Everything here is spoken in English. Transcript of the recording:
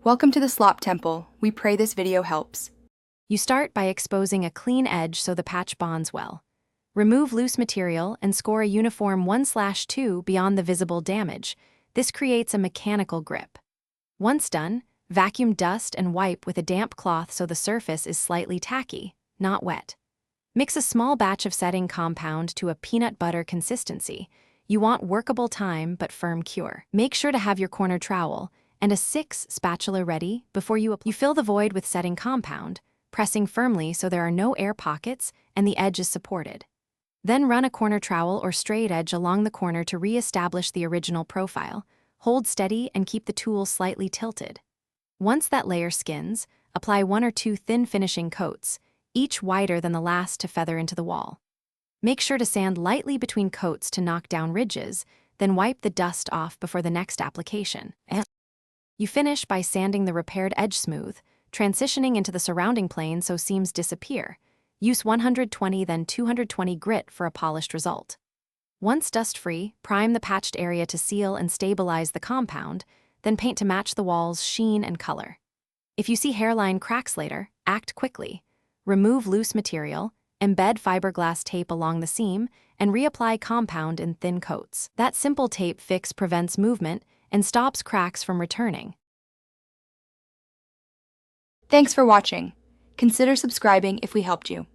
Welcome to the Slop Temple. We pray this video helps. You start by exposing a clean edge so the patch bonds well. Remove loose material and score a uniform 1/2 beyond the visible damage. This creates a mechanical grip. Once done, vacuum dust and wipe with a damp cloth so the surface is slightly tacky, not wet. Mix a small batch of setting compound to a peanut butter consistency. You want workable time but firm cure. Make sure to have your corner trowel and a 6 spatula ready before you apply. You fill the void with setting compound, pressing firmly so there are no air pockets and the edge is supported. Then run a corner trowel or straight edge along the corner to re-establish the original profile. Hold steady and keep the tool slightly tilted. Once that layer skins, apply 1 or 2 thin finishing coats, each wider than the last to feather into the wall. Make sure to sand lightly between coats to knock down ridges, then wipe the dust off before the next application. You finish by sanding the repaired edge smooth, transitioning into the surrounding plane so seams disappear. Use 120 then 220 grit for a polished result. Once dust-free, prime the patched area to seal and stabilize the compound, then paint to match the wall's sheen and color. If you see hairline cracks later, act quickly. Remove loose material, embed fiberglass tape along the seam, and reapply compound in thin coats. That simple tape fix prevents movement and stops cracks from returning. Thanks for watching. Consider subscribing if we helped you.